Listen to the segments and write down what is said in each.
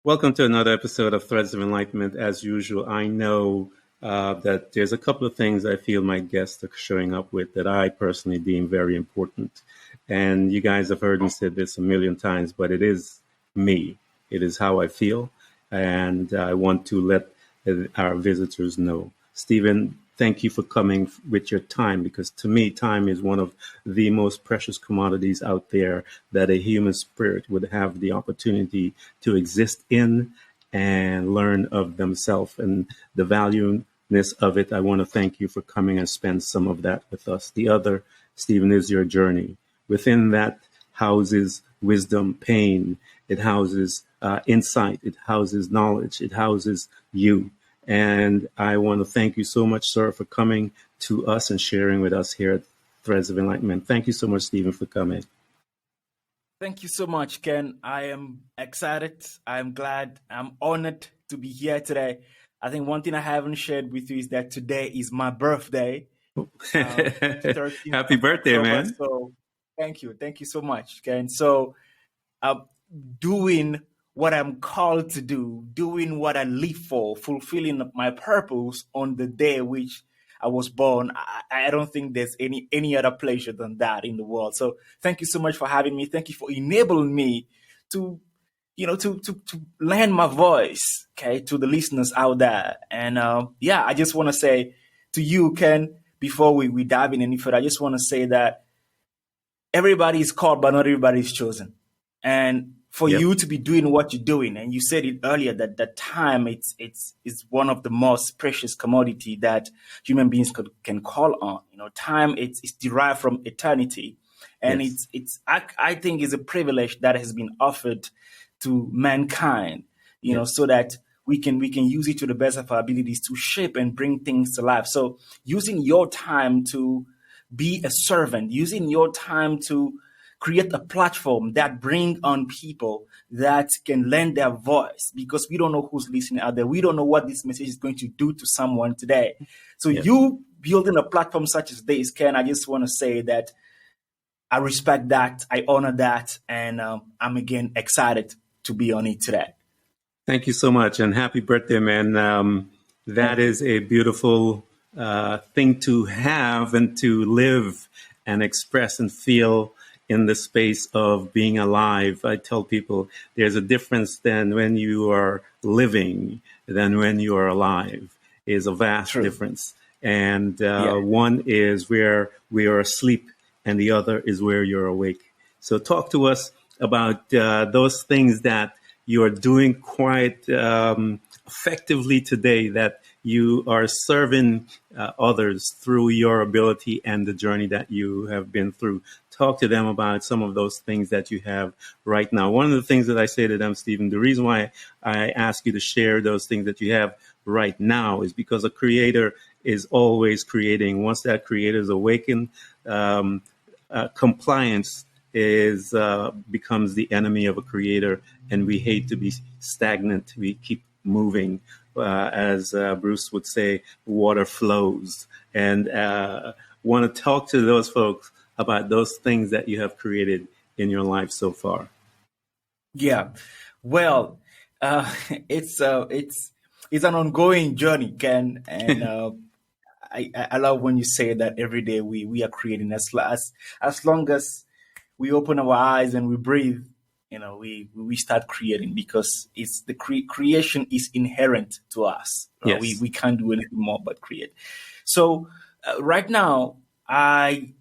Welcome to another episode of Threads of Enlightenment. As usual, I know that there's a couple of things I feel my guests are showing up with that I personally deem very important. And you guys have heard me say this a million times, but it is me. It is how I feel. And I want to let our visitors know. Stephen, thank you for coming with your time, because to me, time is one of the most precious commodities out there that a human spirit would have the opportunity to exist in and learn of themselves and the valueness of it. I want to thank you for coming and spend some of that with us. The other, Stephen, is your journey. Within that houses wisdom, pain. It houses insight. It houses knowledge. It houses you. And I want to thank you so much, sir, for coming to us and sharing with us here at Threads of Enlightenment. Thank you so much, Stephen, for coming. Thank you so much, Ken. I am excited. I'm glad. I'm honored to be here today. I think one thing I haven't shared with you is that today is my birthday. Happy birthday, October, man. So thank you. Thank you so much, Ken. So doing what I'm called to do, doing what I live for, fulfilling my purpose on the day which I was born. I don't think there's any other pleasure than that in the world. So thank you so much for having me. Thank you for enabling me to lend my voice, okay, to the listeners out there. And I just want to say to you, Ken, before we dive in any further, I just want to say that everybody is called, but not everybody is chosen. And for you to be doing what you're doing, and you said it earlier that the time it's one of the most precious commodity that human beings can call on. Time it's derived from eternity, and I think is a privilege that has been offered to mankind. So that we can use it to the best of our abilities to shape and bring things to life. So using your time to be a servant, using your time to create a platform that bring on people that can lend their voice, because we don't know who's listening out there. We don't know what this message is going to do to someone today. So you building a platform such as this, Ken, I just want to say that I respect that, I honor that, and I'm again excited to be on it today. Thank you so much, and happy birthday, man. That is a beautiful thing to have and to live and express and feel in the space of being alive. I tell people there's a difference than when you are living than when you are alive. Is a vast difference. And one is where we are asleep and the other is where you're awake. So talk to us about those things that you are doing quite effectively today, that you are serving others through your ability and the journey that you have been through. Talk to them about some of those things that you have right now. One of the things that I say to them, Stephen, the reason why I ask you to share those things that you have right now is because a creator is always creating. Once that creator is awakened, compliance becomes the enemy of a creator, and we hate to be stagnant. We keep moving. As Bruce would say, water flows. And want to talk to those folks about those things that you have created in your life so far. Yeah, well, it's an ongoing journey, Ken, and I love when you say that every day we are creating. As long as we open our eyes and we breathe, we start creating, because it's the creation is inherent to us. Right? Yes. We can't do anything more but create. So right now, I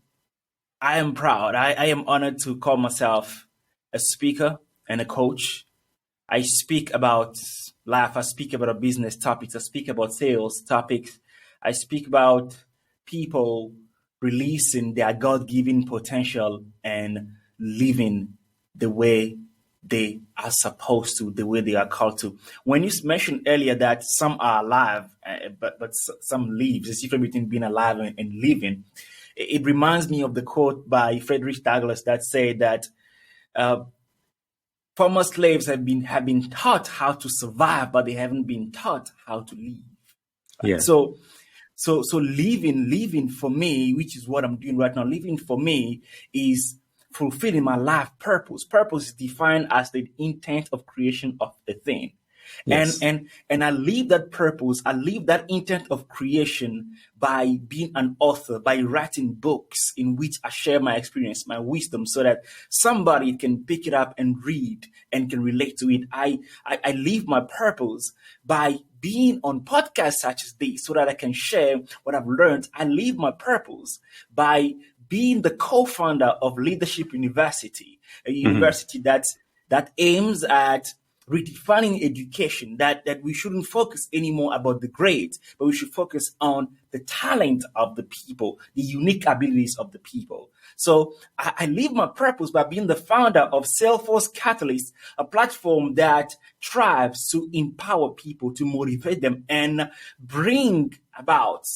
am proud. I am honored to call myself a speaker and a coach. I speak about life. I speak about business topics. I speak about sales topics. I speak about people releasing their God-given potential and living the way they are supposed to, the way they are called to. When you mentioned earlier that some are alive, but some live, there's a difference between being alive and living. It reminds me of the quote by Frederick Douglass that said that former slaves have been taught how to survive, but they haven't been taught how to live. Right? Yeah. So living for me, which is what I'm doing right now, living for me is fulfilling my life purpose. Purpose is defined as the intent of creation of a thing. Yes. And I live that purpose, I live that intent of creation by being an author, by writing books in which I share my experience, my wisdom, so that somebody can pick it up and read and can relate to it. I live my purpose by being on podcasts such as this so that I can share what I've learned. I live my purpose by being the co-founder of Leadership University, a university that aims at redefining education, that we shouldn't focus anymore about the grades, but we should focus on the talent of the people, the unique abilities of the people. So I live my purpose by being the founder of Salesforce Catalyst, a platform that strives to empower people, to motivate them, and bring about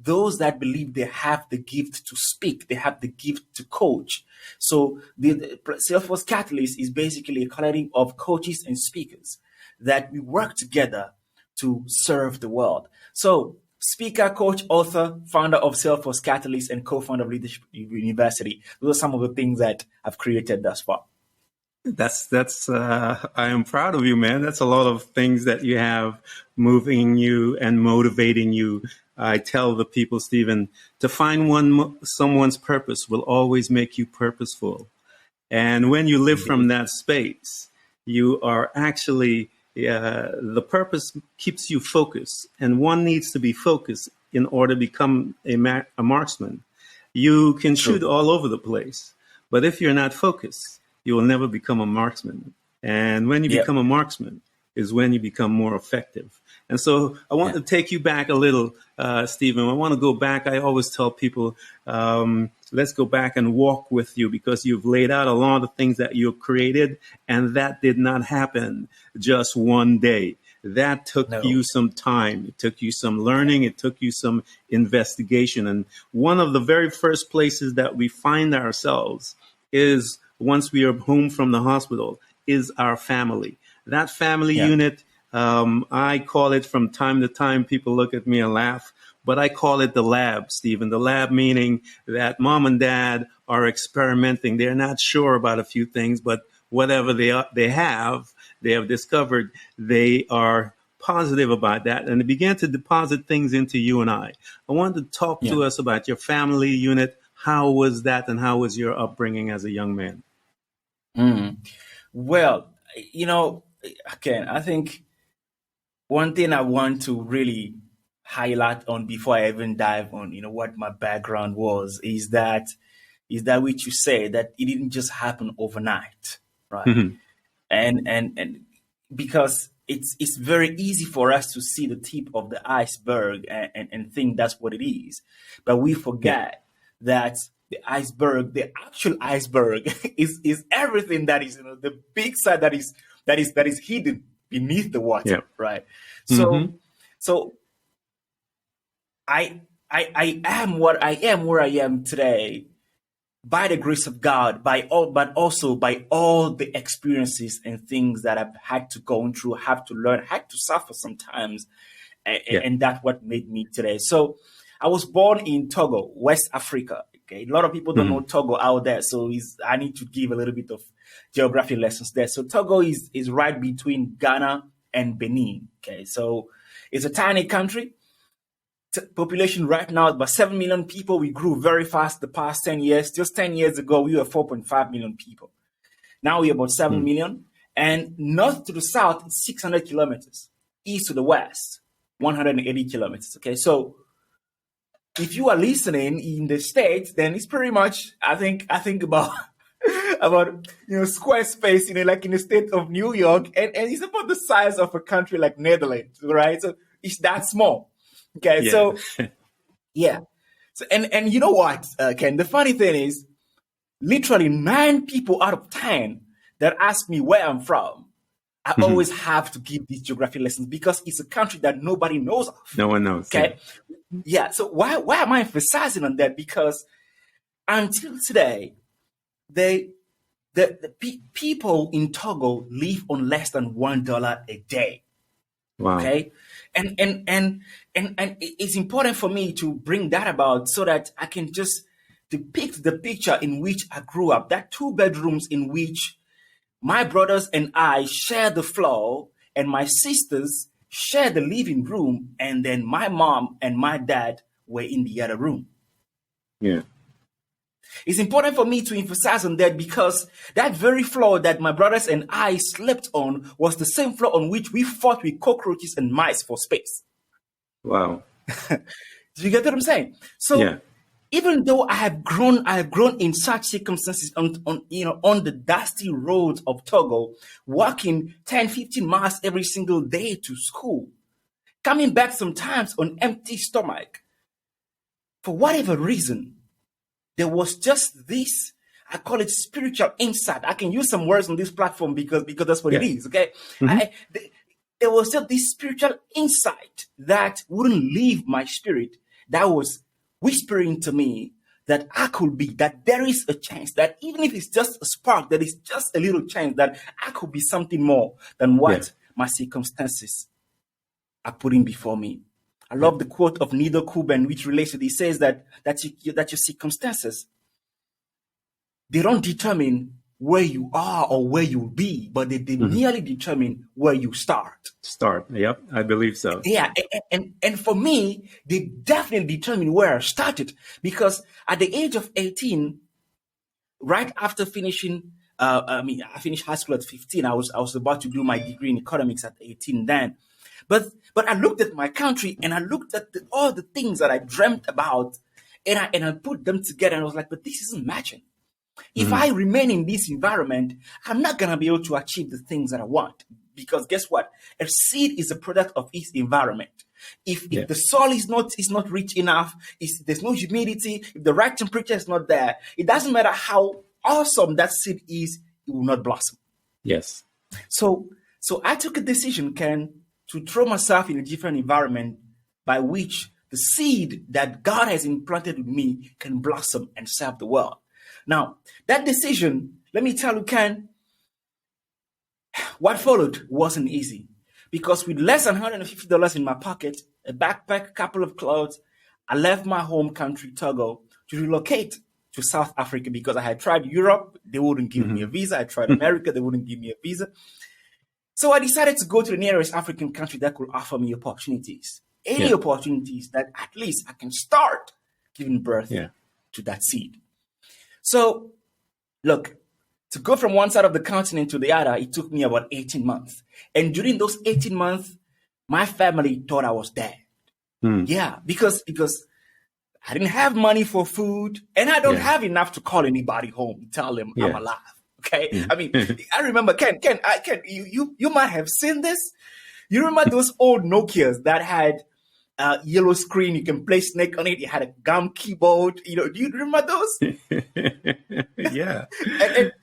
those that believe they have the gift to speak, they have the gift to coach. So the Salesforce Catalyst is basically a collective of coaches and speakers that we work together to serve the world. So speaker, coach, author, founder of Salesforce Catalyst, and co-founder of Leadership University. Those are some of the things that I've created thus far. That's I am proud of you, man. That's a lot of things that you have moving you and motivating you. I tell the people, Steven, to find someone's purpose will always make you purposeful. And when you live from that space, you are actually, the purpose keeps you focused. And one needs to be focused in order to become a marksman. You can shoot all over the place, but if you're not focused, you will never become a marksman. And when you become a marksman is when you become more effective. And so I want to take you back a little, Steven. I want to go back. I always tell people, let's go back and walk with you, because you've laid out a lot of things that you've created, and that did not happen just one day. That took you some time. It took you some learning. It took you some investigation. And one of the very first places that we find ourselves is, once we are home from the hospital, is our family. That family unit, I call it, from time to time, people look at me and laugh, but I call it the lab, Steven. The lab meaning that mom and dad are experimenting. They're not sure about a few things, but whatever they have discovered, they are positive about that. And they began to deposit things into you and I. I wanted to talk to us about your family unit. How was that, and how was your upbringing as a young man? Well, again, I think one thing I want to really highlight on before I even dive on, what my background was, is that which you say, that it didn't just happen overnight, right? Mm-hmm. And because it's very easy for us to see the tip of the iceberg and think that's what it is, but we forget that the iceberg, the actual iceberg, is everything that is, the big side that is hidden beneath the water, right? So I am what I am, where I am today, by the grace of God, but also by all the experiences and things that I've had to go through, have to learn, had to suffer sometimes, and that's what made me today. So I was born in Togo, West Africa. Okay, a lot of people don't know Togo out there, so I need to give a little bit of geography lessons there. So Togo is right between Ghana and Benin. Okay, so it's a tiny country. Population right now is about 7 million people. We grew very fast the past 10 years. Just 10 years ago, we were 4.5 million people. Now we're about 7 million. And north to the south, 600 kilometers. East to the west, 180 kilometers. Okay, so if you are listening in the States, then it's pretty much, I think about square space, like in the state of New York, and it's about the size of a country like Netherlands, right? So it's that small. Okay, so So and you know what, Ken? The funny thing is, literally 9 people out of 10 that ask me where I'm from, I always have to give these geography lessons, because it's a country that nobody knows of. No one knows. Okay. Yeah. So why am I emphasizing on that? Because until today, the people in Togo live on less than $1 a day. Wow. Okay. And it's important for me to bring that about, so that I can just depicts the picture in which I grew up. That 2 bedrooms in which my brothers and I share the floor, and my sisters share the living room, and then my mom and my dad were in the other room. Yeah. It's important for me to emphasize on that because that very floor that my brothers and I slept on was the same floor on which we fought with cockroaches and mice for space. Wow. Do you get what I'm saying? So Yeah. even though I have grown in such circumstances on the dusty roads of Togo, walking 10, 15 miles every single day to school, coming back sometimes on empty stomach, for whatever reason, there was just this, I call it spiritual insight. I can use some words on this platform because that's what it is, okay? There was just this spiritual insight that wouldn't leave my spirit, that was whispering to me that I could be, that there is a chance, that even if it's just a spark, that is just a little chance that I could be something more than what my circumstances are putting before me. I love the quote of Nido Kuben, which relates to this. He says that your circumstances, they don't determine where you are or where you'll be, but they merely determine where you start. Yep, I believe so. Yeah, and for me, they definitely determine where I started, because at the age of 18, right after finishing, I finished high school at 15. I was about to do my degree in economics at 18 then. But I looked at my country and I looked at all the things that I dreamt about, and I put them together, and I was like, but this isn't matching. If I remain in this environment, I'm not going to be able to achieve the things that I want, because guess what? A seed is a product of its environment. If the soil is not rich enough, if there's no humidity, if the right temperature is not there, it doesn't matter how awesome that seed is, it will not blossom. Yes. So I took a decision, Ken, to throw myself in a different environment by which the seed that God has implanted in me can blossom and serve the world. Now, that decision, let me tell you, Ken, what followed wasn't easy, because with less than $150 in my pocket, a backpack, a couple of clothes, I left my home country, Togo, to relocate to South Africa, because I had tried Europe. They wouldn't give me a visa. I tried America. They wouldn't give me a visa. So I decided to go to the nearest African country that could offer me opportunities, any opportunities that at least I can start giving birth to that seed. So, look, to go from one side of the continent to the other, it took me about 18 months. And during those 18 months, my family thought I was dead. Yeah, because I didn't have money for food, and I don't have enough to call anybody home and tell them I'm alive. Okay, I mean, I remember, Ken, you might have seen this. You remember those old Nokias that had yellow screen, you can play Snake on it. It had a gum keyboard. Do you remember those? Yeah. and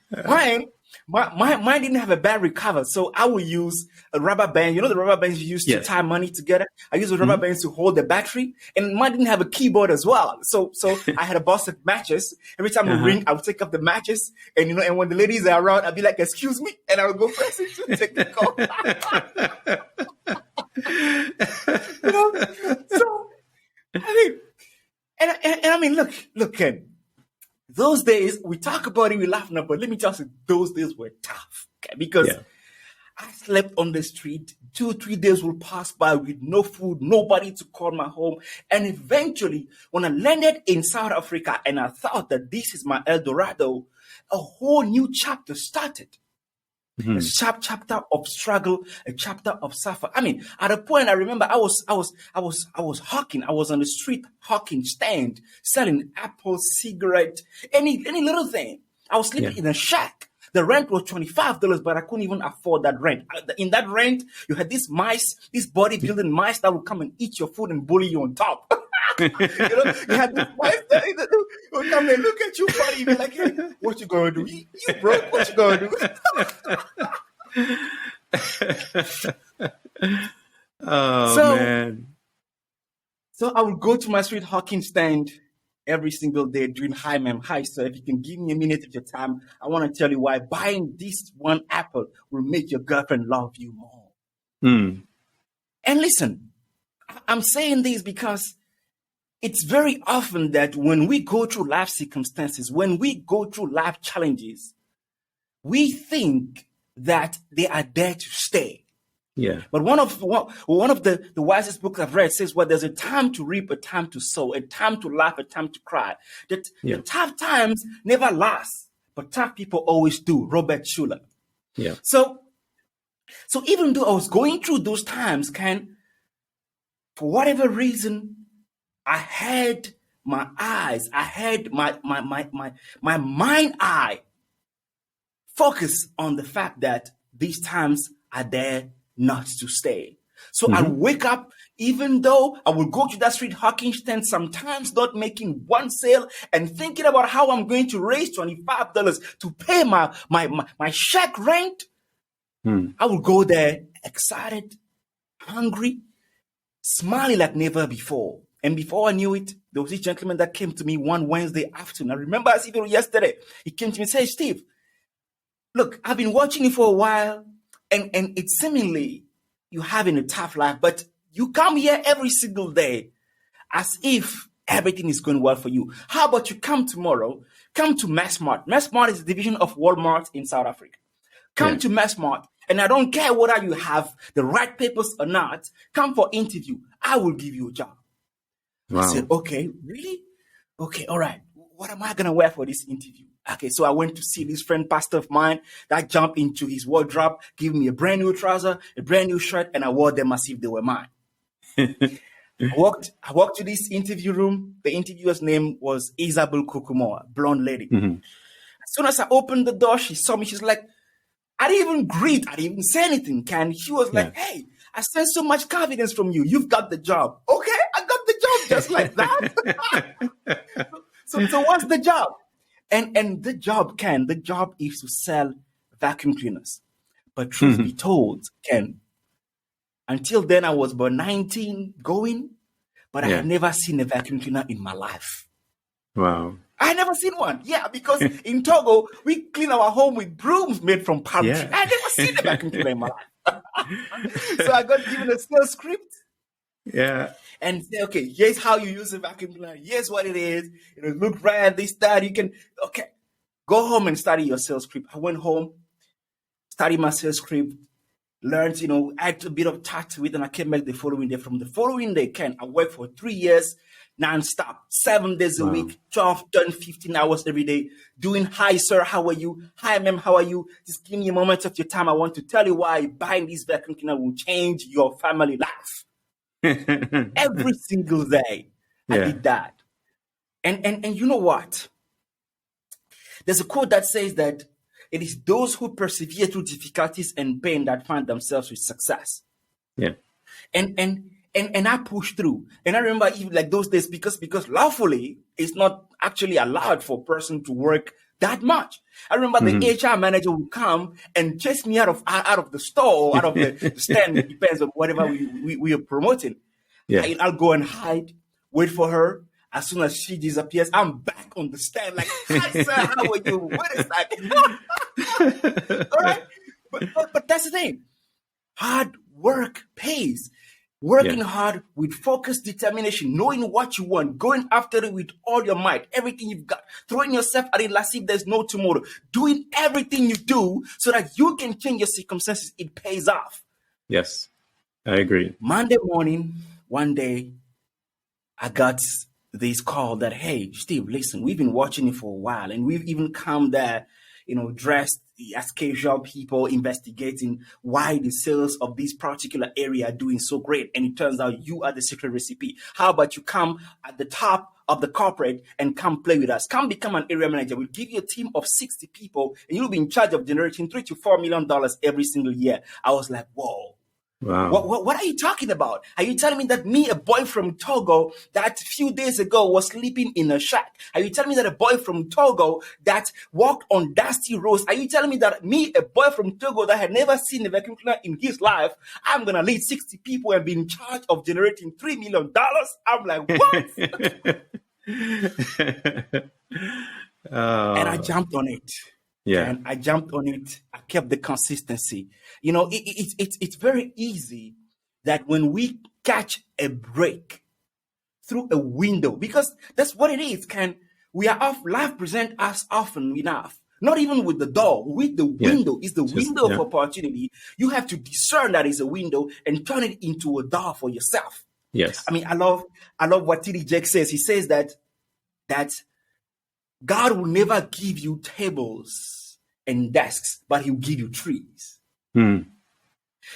mine didn't have a battery cover, so I would use a rubber band. You know the rubber bands you use to tie money together? I used the rubber bands to hold the battery, and mine didn't have a keyboard as well. So I had a box of matches. Every time I ring, I would take up the matches, and and when the ladies are around, I'd be like, "Excuse me," and I would go press it to take the call. So I mean, look, Ken. Those days, we talk about it, we laugh now, but let me tell you, those days were tough, okay? Because I slept on the street. 2-3 days will pass by with no food, nobody to call my home. And eventually, when I landed in South Africa and I thought that this is my El Dorado, a whole new chapter started. A sharp chapter of struggle, a chapter of suffer. I mean, at a point, I remember I was hawking. I was on the street hawking stand, selling apples, cigarette, any little thing. I was sleeping in a shack. The rent was $25, but I couldn't even afford that rent. In that rent, you had these bodybuilding mice that would come and eat your food and bully you on top. You had the mice that would come and look at you funny. You'd be like, "Hey, what you gonna do? You broke? What you gonna do?" Man. So I would go to my street hawking stand every single day during Hi, so if you can give me a minute of your time, I want to tell you why buying this one apple will make your girlfriend love you more. And listen, I'm saying this because it's very often that when we go through life circumstances, when we go through life challenges, we think that they are there to stay. Yeah. But one of the wisest books I've read says, well, there's a time to reap, a time to sow, a time to laugh, a time to cry. That the tough times never last, but tough people always do. Robert Schuller. Yeah. So even though I was going through those times, for whatever reason, I had my eyes, I had my mind eye focus on the fact that these times are there not to stay. So I wake up, even though I will go to that street hawking stand, sometimes not making one sale and thinking about how I'm going to raise $25 to pay my shack rent. I will go there excited, hungry, smiling like never before. And before I knew it, there was this gentleman that came to me one Wednesday afternoon. I remember as if it was yesterday. He came to me and said, Steve, look, I've been watching you for a while, and it's seemingly you're having a tough life, but you come here every single day as if everything is going well for you. How about you come tomorrow? Come to Massmart. Massmart is a division of Walmart in South Africa. Come to Massmart, and I don't care whether you have the right papers or not. Come for interview. I will give you a job. Wow. I said, okay, really? Okay, all right. What am I going to wear for this interview? Okay, so I went to see this friend pastor of mine that jumped into his wardrobe, gave me a brand new trouser, a brand new shirt, and I wore them as if they were mine. I walked to this interview room. The interviewer's name was Isabel Kukumoa, blonde lady. As soon as I opened the door, she saw me. She's like, I didn't even greet. I didn't even say anything, Ken. She was like, hey, I sense so much confidence from you. You've got the job. Okay, I got the job just like that. So what's the job? And the job, Ken, the job is to sell vacuum cleaners. But truth be told, Ken, until then I was about 19 going, but I had never seen a vacuum cleaner in my life. Wow. I had never seen one. Yeah, because in Togo, we clean our home with brooms made from palm tree. I had never seen a vacuum cleaner in my life. So I got given a sales script. Yeah. And say, okay, here's how you use a vacuum cleaner. Here's what it is. Look right, this, that. You can, go home and study your sales script. I went home, studied my sales script, learned, add a bit of touch to it, and I came back the following day. From the following day, Ken, I worked for 3 years, nonstop, 7 days a week, 12, 15 hours every day, doing, hi, sir, how are you? Hi, ma'am, how are you? Just give me a moment of your time. I want to tell you why buying this vacuum cleaner will change your family life. Every single day, I did that. And you know what? There's a quote that says that it is those who persevere through difficulties and pain that find themselves with success. Yeah. And I pushed through. And I remember even like those days, because lawfully it's not actually allowed for a person to work that much. I remember the HR manager would come and chase me out of the store or out of the stand. It depends on whatever we are promoting. Yeah. I'll go and hide, wait for her. As soon as she disappears, I'm back on the stand like, hi, sir, how are you? Wait a second. All right? But that's the thing. Hard work pays. Working hard with focused determination, knowing what you want, going after it with all your might, everything you've got, throwing yourself at it as if there's no tomorrow, doing everything you do so that you can change your circumstances, it pays off. Yes, I agree. Monday morning, one day, I got this call that, hey, Steve, listen, we've been watching you for a while, and we've even come there, dressed as casual people investigating why the sales of this particular area are doing so great. And it turns out you are the secret recipe. How about you come at the top of the corporate and come play with us? Come become an area manager. We'll give you a team of 60 people and you'll be in charge of generating $3 to $4 million every single year. I was like, whoa. Wow. What are you talking about? Are you telling me that me, a boy from Togo, that a few days ago was sleeping in a shack? Are you telling me that a boy from Togo that walked on dusty roads? Are you telling me that me, a boy from Togo that had never seen a vacuum cleaner in his life, I'm going to lead 60 people and be in charge of generating $3 million? I'm like, what? And I jumped on it. Yeah. And I jumped on it. I kept the consistency. It's very easy that when we catch a break through a window, because that's what it is. We are off, life present us often enough. Not even with the door, with the window. Is the window of opportunity. You have to discern that is a window and turn it into a door for yourself. Yes. I mean, I love what T.D. Jakes says. He says that God will never give you tables and desks, but He'll give you trees.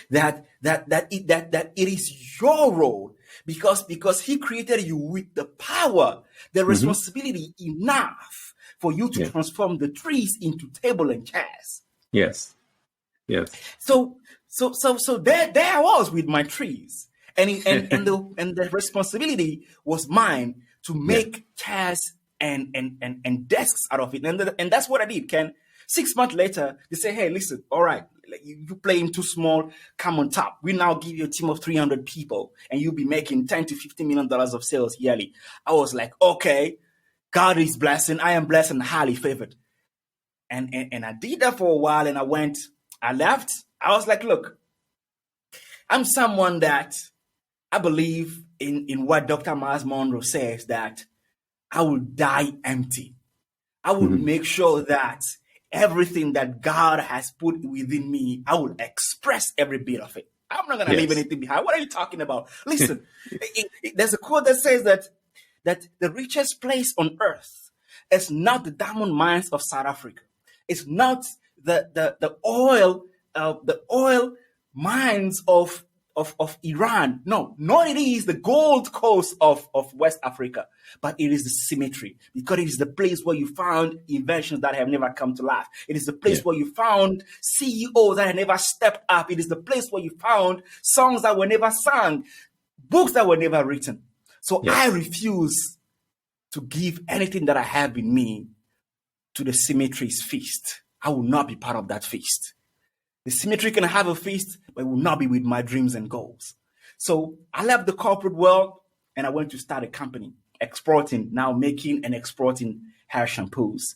That it is your role, because He created you with the power, the responsibility enough for you to transform the trees into table and chairs. Yes. Yes. So there I was with my trees, and the responsibility was mine to make chairs and desks out of it, and that's what I did. Ken, 6 months later, they say, hey, listen, all right, you playing too small, come on top. We now give you a team of 300 people, and you'll be making $10 to $15 million of sales yearly. I was like, okay, God is blessing. I am blessed and highly favored. And I did that for a while, and I left. I was like, look, I'm someone that I believe in what Dr. Miles Monroe says, that I will die empty. I will make sure that everything that God has put within me, I will express every bit of it. I'm not going to leave anything behind. What are you talking about? Listen, there's a quote that says that the richest place on earth is not the diamond mines of South Africa. It's not the oil mines of Iran. No, not it is the Gold Coast of West Africa, but it is the cemetery, because it is the place where you found inventions that have never come to life. It is the place where you found CEOs that have never stepped up. It is the place where you found songs that were never sung, books that were never written. So I refuse to give anything that I have in me to the cemetery's feast. I will not be part of that feast. The cemetery can have a feast, but it will not be with my dreams and goals. So I left the corporate world, and I went to start a company, making and exporting hair shampoos,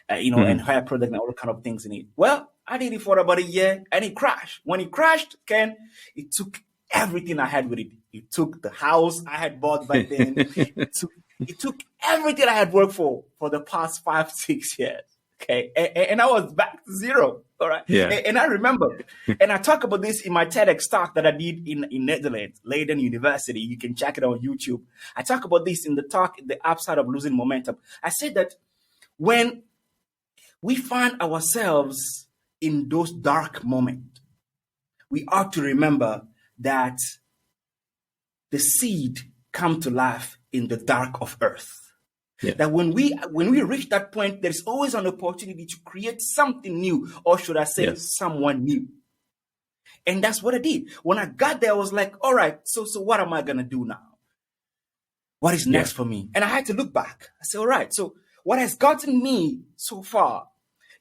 and hair products and all kind of things in it. Well, I did it for about a year, and it crashed. When it crashed, Ken, it took everything I had with it. It took the house I had bought back then. It took everything I had worked for the past 5-6 years. Okay. And I was back to zero. All right. Yeah. And I remember, and I talk about this in my TEDx talk that I did in Netherlands, Leiden University. You can check it on YouTube. I talk about this in the talk, The Upside of Losing Momentum. I said that when we find ourselves in those dark moments, we ought to remember that the seed come to life in the dark of earth. Yeah. That when we reach that point, there's always an opportunity to create something new, or should I say, someone new. And that's what I did. When I got there, I was like, all right, so what am I going to do now? What is next for me? And I had to look back. I said, all right, so what has gotten me so far,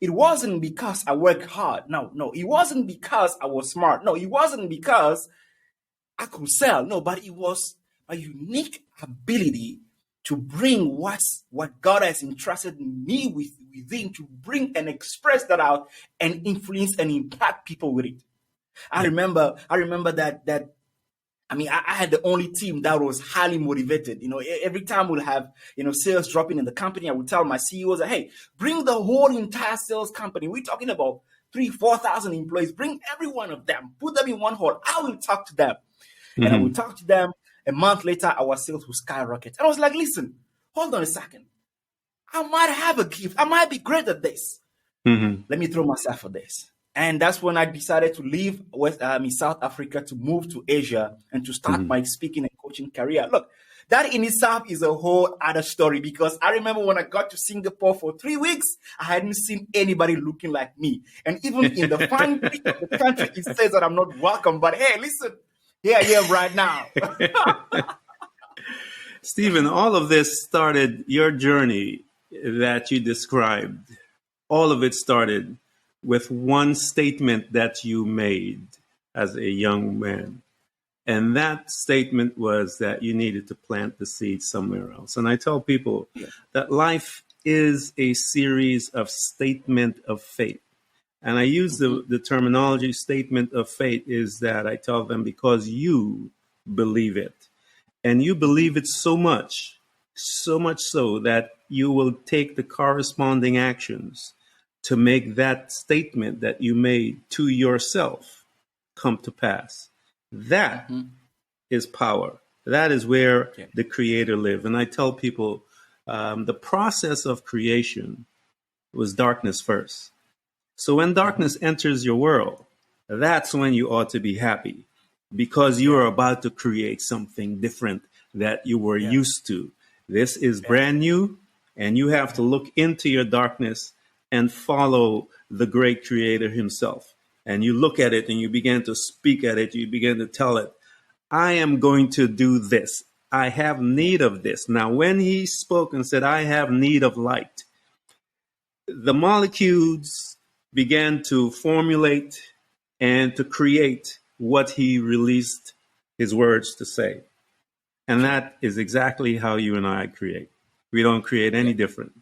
it wasn't because I worked hard. No, it wasn't because I was smart. No, it wasn't because I could sell. No, but it was a unique ability to bring what God has entrusted me within, to bring and express that out and influence and impact people with it. I remember that. I mean, I had the only team that was highly motivated. Every time we'll have, sales dropping in the company, I would tell my CEOs, hey, bring the whole entire sales company. We're talking about 3,000-4,000 employees. Bring every one of them, put them in one hall. I will talk to them. And I will talk to them. A month later, our sales will skyrocket. And I was like, listen, hold on a second. I might have a gift. I might be great at this. Let me throw myself for this. And that's when I decided to leave South Africa to move to Asia and to start my speaking and coaching career. Look, that in itself is a whole other story, because I remember when I got to Singapore for 3 weeks, I hadn't seen anybody looking like me. And even in the fine print of the country, it says that I'm not welcome. But hey, listen. Yeah, right now. Stephen, all of this started, your journey that you described, all of it started with one statement that you made as a young man. And that statement was that you needed to plant the seed somewhere else. And I tell people that life is a series of statement of faith. And I use the terminology statement of faith is that I tell them because you believe it. and you believe it so much so that you will take the corresponding actions to make that statement that you made to yourself come to pass. That is power. That is where Yeah. the creator lives. And I tell people the process of creation was darkness first. So when darkness enters your world, that's when you ought to be happy because you are Yeah. about to create something different that you were Yeah. used to. This is Yeah. brand new, and you have to look into your darkness and follow the great creator himself. And you look at it and you begin to speak at it, you begin to tell it, I am going to do this. I have Yeah. need of this. Now, when he spoke and said, I have need of light, the molecules began to formulate and to create what he released his words to say. And Sure. that is exactly how you and I create. We don't create Yeah. any different.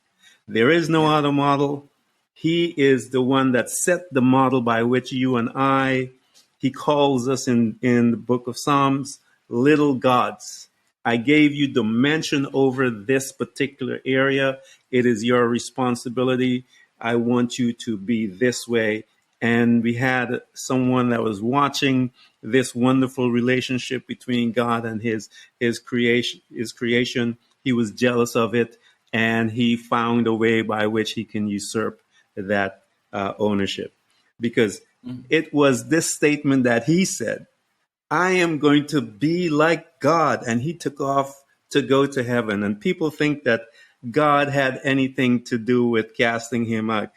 There is no Yeah. other model. He is the one that set the model by which you and I, he calls us in the book of Psalms, little gods. I gave you dominion over this particular area. It is your responsibility. I want you to be this way. And we had someone that was watching this wonderful relationship between God and his creation. He was jealous of it, and he found a way by which he can usurp that ownership, because it was this statement that he said, I am going to be like God. And he took off to go to heaven. And people think that God had anything to do with casting him out.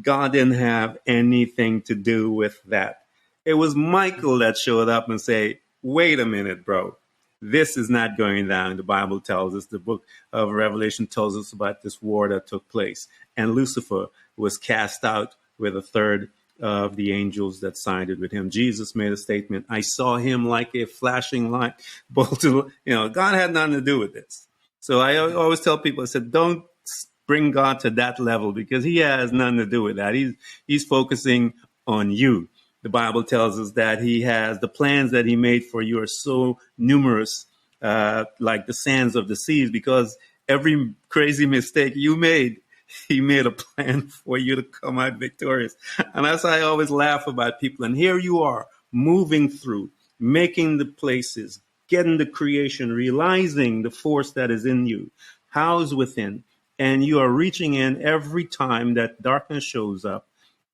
God didn't have anything to do with that. It was Michael that showed up and say, wait a minute, bro. This is not going down. The Bible tells us, the book of Revelation tells us about this war that took place. And Lucifer was cast out with a third of the angels that sided with him. Jesus made a statement, I saw him like a flashing light bolt. God had nothing to do with this. So I always tell people, I said, don't bring God to that level, because he has nothing to do with that. He's focusing on you. The Bible tells us that he has the plans that he made for you are so numerous, like the sands of the seas, because every crazy mistake you made, he made a plan for you to come out victorious. And that's why I always laugh about people. And here you are moving through, making the places, getting the creation, realizing the force that is in you, housed within. And you are reaching in every time that darkness shows up,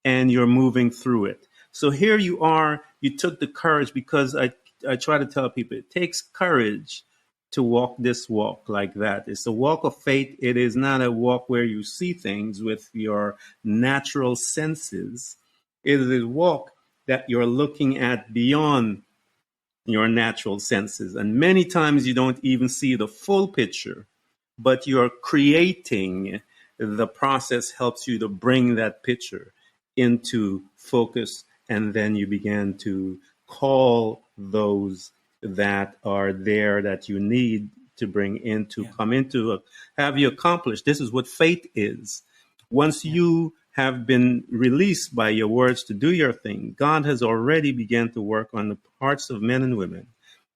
and you're moving through it. So here you are, you took the courage, because I try to tell people it takes courage to walk this walk like that. It's a walk of faith. It is not a walk where you see things with your natural senses. It is a walk that you're looking at beyond your natural senses. And many times you don't even see the full picture, but you're creating. The process helps you to bring that picture into focus, and then you begin to call those that are there that you need to bring into, Yeah. come into, have you accomplished. This is what faith is. Once Yeah. you have been released by your words to do your thing, God has already begun to work on the hearts of men and women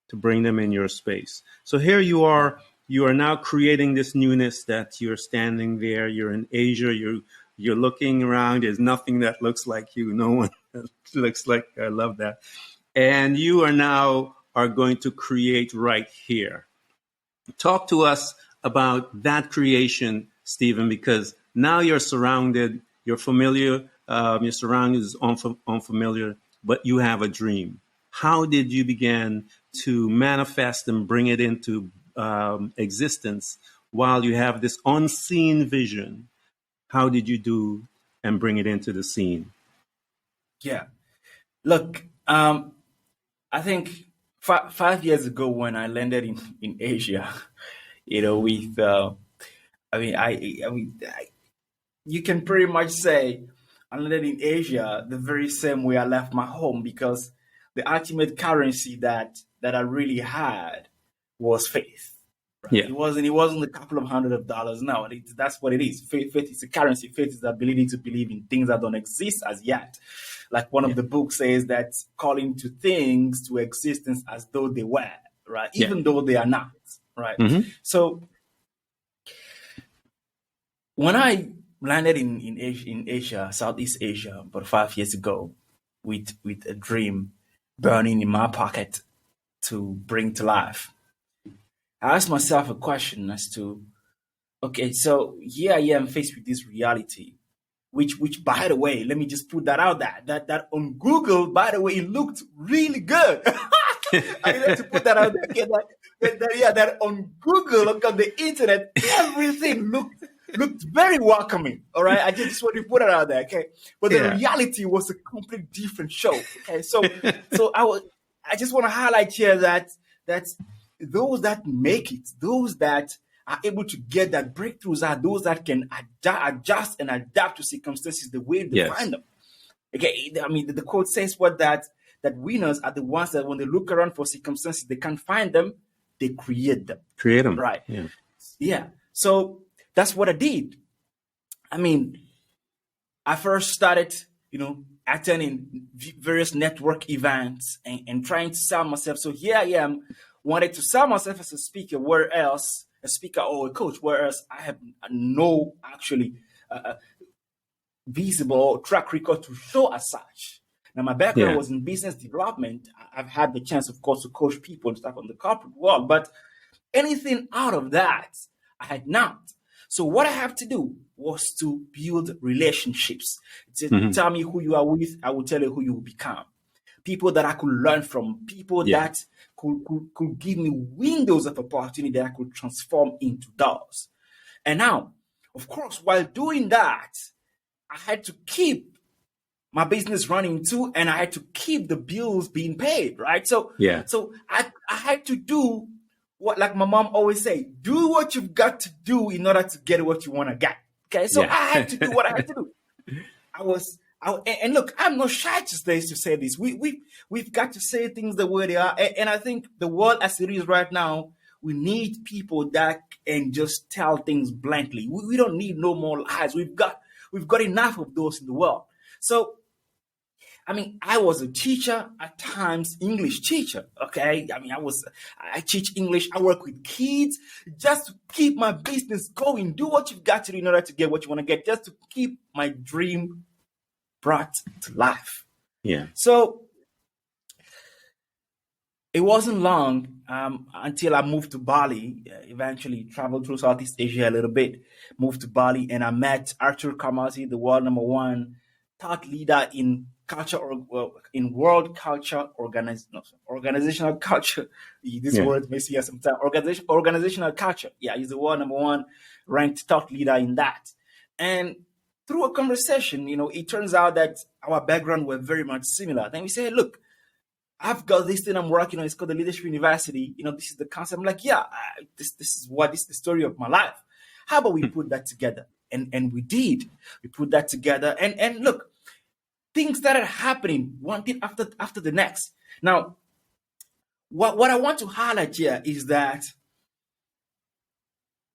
to bring them in your space. So here Yeah. you are now creating this newness, that you're standing there, you're in Asia, you're looking around, there's nothing that looks like you, no one looks like, I love that. And you are now are going to create right here. Talk to us about that creation, Stephen, because now you're surrounded, you're familiar, your surroundings is unfamiliar, but you have a dream. How did you begin to manifest and bring it into existence while you have this unseen vision? How did you do and bring it into the scene? Yeah. Look, I think 5 years ago when I landed in Asia, with you can pretty much say I landed in Asia the very same way I left my home, because the ultimate currency that I really had was faith. Right? Yeah, It wasn't a couple of $100s. No, that's what it is. Faith is a currency. Faith is the ability to believe in things that don't exist as yet. Like one yeah, of the books says, that calling to things to existence as though they were. right? Yeah. Even though they are not, right? Mm-hmm. So when I landed in Asia, Southeast Asia, about 5 years ago, with a dream burning in my pocket to bring to life, I asked myself a question as to, okay, so here I am faced with this reality, which by the way, let me just put that out there, that on Google, by the way, it looked really good. I needed to put that out there. Okay, that on Google, look on the internet, everything looked very welcoming. All right, I just want to put it out there. Okay, but the reality was a completely different show. Okay, so I just want to highlight here that those that make it, those that are able to get that breakthroughs are those that can adjust and adapt to circumstances the way they find them. Okay, I mean, the quote says that winners are the ones that when they look around for circumstances they can't find them, they create them. Create them. Right. Yeah. So that's what I did. I mean, I first started, attending various network events and trying to sell myself. So here I am, wanted to sell myself as a speaker, whereas a speaker or a coach, whereas I have no actually visible track record to show as such. Now, my background was in business development. I've had the chance, of course, to coach people and stuff on the corporate world, but anything out of that, I had not. So what I have to do was to build relationships. Tell me who you are with, I will tell you who you will become. People that I could learn from, people that could give me windows of opportunity that I could transform into doors. And now, of course, while doing that, I had to keep my business running too, and I had to keep the bills being paid, right? So I had to do what, like my mom always say, do what you've got to do in order to get what you want to get. Okay, so I had to do what I had to do. And look, I'm not shy to say this. We've got to say things the way they are, and I think the world as it is right now, we need people that can just tell things bluntly. We don't need no more lies. We've got enough of those in the world. So, I mean, I was a teacher at times, English teacher. Okay, I mean, I teach English. I work with kids just to keep my business going. Do what you've got to do in order to get what you want to get, just to keep my dream brought to life. Yeah. So it wasn't long until I moved to Bali, eventually traveled through Southeast Asia a little bit, moved to Bali, and I met Arthur Kamasi, the world #1 thought leader in world culture, organizational culture. This word may see us sometimes. Organizational culture. Yeah, he's the world #1 ranked thought leader in that. And through a conversation, it turns out that our background were very much similar. Then we say, look, I've got this thing I'm working on. It's called the Leadership University. This is the concept. I'm like, this is the story of my life. How about we put that together? And we did. We put that together. And look, things started happening one thing after the next. Now, what I want to highlight here is that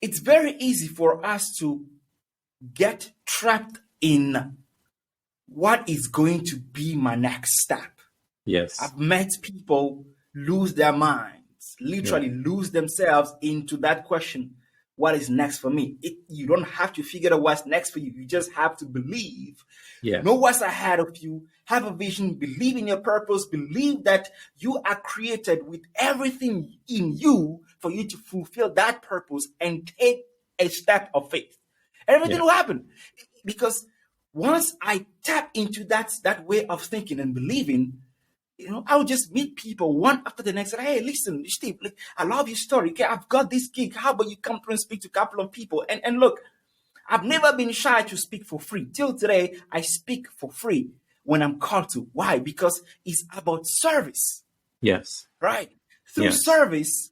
it's very easy for us to get trapped in what is going to be my next step. Yes. I've met people lose their minds, literally lose themselves into that question, what is next for me? You don't have to figure out what's next for you. You just have to believe. Know what's ahead of you, have a vision, believe in your purpose, believe that you are created with everything in you for you to fulfill that purpose and take a step of faith. Everything will happen. Because once I tap into that way of thinking and believing, I would just meet people one after the next. And, hey, listen, Steve, I love your story. Okay, I've got this gig. How about you come through and speak to a couple of people? And look, I've never been shy to speak for free. Till today, I speak for free when I'm called to. Why? Because it's about service. Yes. Right? Through service,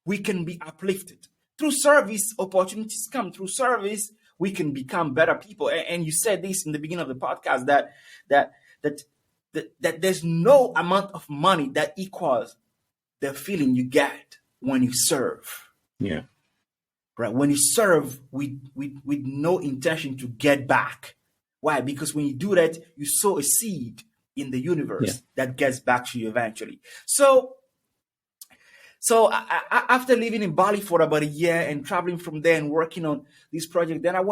we can be uplifted. Through service, opportunities come. Through service, we can become better people. And you said this in the beginning of the podcast that there's no amount of money that equals the feeling you get when you serve. Yeah. Right. When you serve with no intention to get back. Why? Because when you do that, you sow a seed in the universe that gets back to you eventually. So So after living in Bali for about a year and traveling from there and working on this project, then I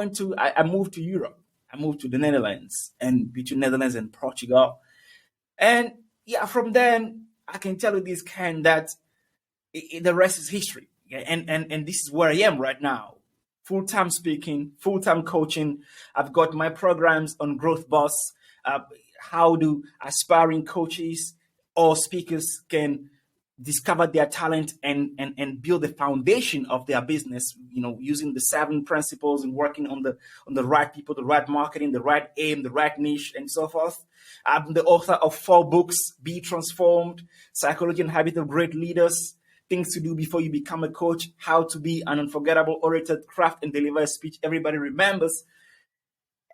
moved to Europe. I moved to the Netherlands, and between Netherlands and Portugal. And yeah, from then I can tell you this, Ken, that the rest is history. Yeah, and this is where I am right now. Full-time speaking, full-time coaching. I've got my programs on Growth Boss. How do aspiring coaches or speakers can discover their talent and build the foundation of their business, using the 7 principles and working on the right people, the right marketing, the right aim, the right niche, and so forth. I'm the author of 4 books: Be Transformed, Psychology and Habit of Great Leaders, Things to Do Before You Become a Coach, How to Be an Unforgettable Orator, Craft and Deliver a Speech Everybody Remembers.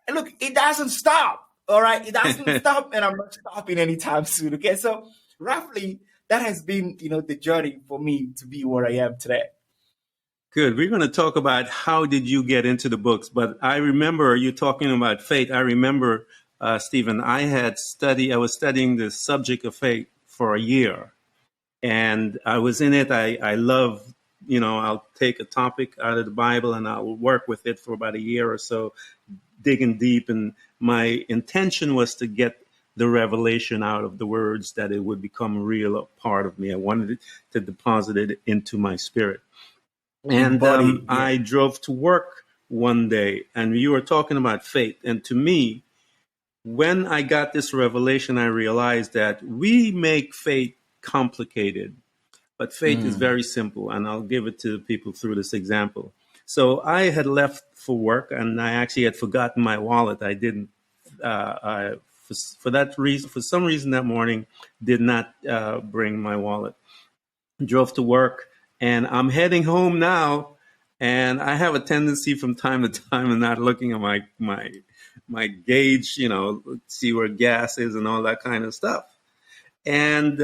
And look, it doesn't stop. All right, it doesn't stop, and I'm not stopping anytime soon. Okay, so roughly that has been, the journey for me to be where I am today. Good. We're going to talk about how did you get into the books, but I remember you talking about faith. I remember, Stephen, I was studying the subject of faith for a year, and I was in it. I love, I'll take a topic out of the Bible and I'll work with it for about a year or so, digging deep. And my intention was to get the revelation out of the words, that it would become a real part of me. I wanted to deposit it into my spirit. And I drove to work one day, and you were talking about faith. And to me, when I got this revelation, I realized that we make faith complicated, but faith is very simple. And I'll give it to people through this example. So I had left for work, and I actually had forgotten my wallet. I didn't. For that reason, for some reason that morning, did not bring my wallet. Drove to work, and I'm heading home now. And I have a tendency from time to time of not looking at my gauge, see where gas is and all that kind of stuff. And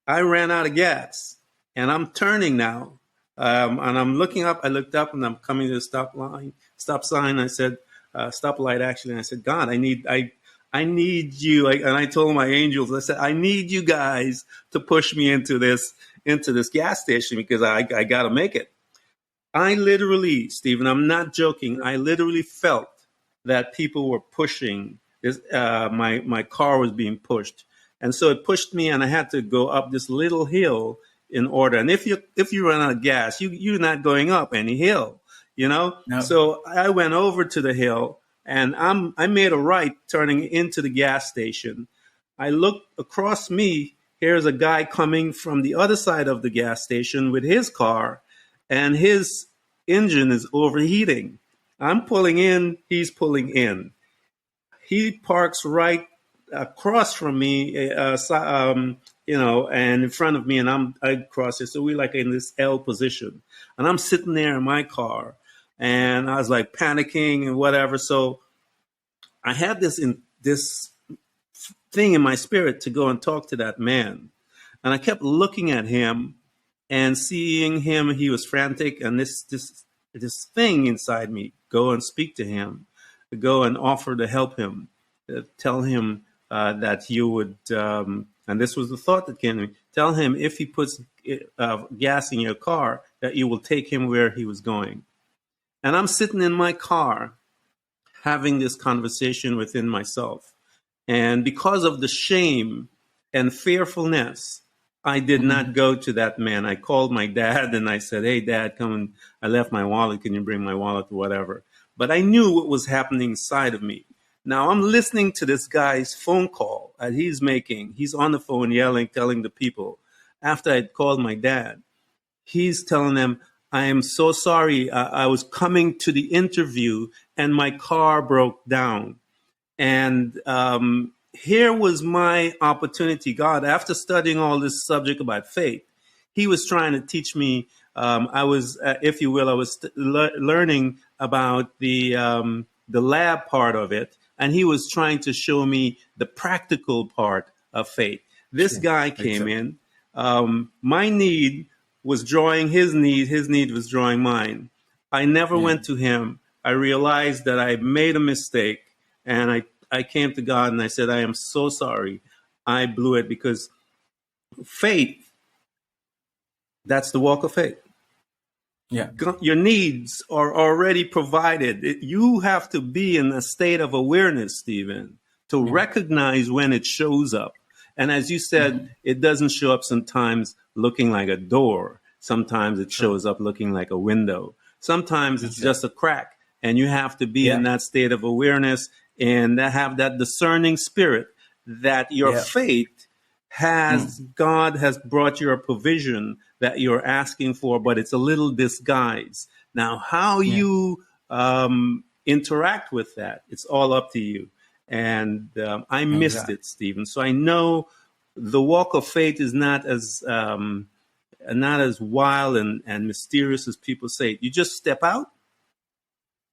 I ran out of gas, and I'm turning now, and I'm looking up. I looked up, and I'm coming to the stop sign. I said, stoplight actually. And I said, God, I need you. And I told my angels, I said, I need you guys to push me into this gas station, because I got to make it. I literally, Stephen, I'm not joking. I literally felt that people were pushing this. My car was being pushed. And so it pushed me, and I had to go up this little hill in order. And if you run out of gas, you're not going up any hill, No. So I went over to the hill, and I made a right turning into the gas station. I looked across me. Here's a guy coming from the other side of the gas station with his car, and his engine is overheating. I'm pulling in, he's pulling in. He parks right across from me, and in front of me, and I cross it. So we're like in this L position, and I'm sitting there in my car, and I was like panicking and whatever. So I had this thing in my spirit to go and talk to that man, and I kept looking at him and seeing him. He was frantic, and this thing inside me, go and speak to him, go and offer to help him, tell him that you would, and this was the thought that came to me, tell him if he puts gas in your car, that you will take him where he was going. And I'm sitting in my car having this conversation within myself. And because of the shame and fearfulness, I did not go to that man. I called my dad and I said, hey, Dad, come and I left my wallet. Can you bring my wallet or whatever? But I knew what was happening inside of me. Now I'm listening to this guy's phone call that he's making. He's on the phone yelling, telling the people. After I'd called my dad, he's telling them, I am so sorry. I was coming to the interview and my car broke down. And here was my opportunity. God, after studying all this subject about faith, he was trying to teach me. I was, if you will, I was learning about the lab part of it, and he was trying to show me the practical part of faith. This guy came in. My need was drawing his need. His need was drawing mine. I never went to him. I realized that I made a mistake, and I came to God and I said, I am so sorry. I blew it, because faith That's the walk of faith. Yeah. Your needs are already provided. You have to be in a state of awareness, Stephen, to Yeah. recognize when it shows up. And as you said, Mm-hmm. it doesn't show up sometimes looking like a door. Sometimes it True. shows up looking like a window. Sometimes it's Exactly. just a crack. And you have to be in Yeah. that state of awareness and have that discerning spirit that your Yeah. faith Mm. God has brought you a provision that you're asking for, but it's a little disguised. Now, how Yeah. you interact with that, it's all up to you. And I missed Exactly. it, Stephen. So I know the walk of faith is not as wild and mysterious as people say. You just step out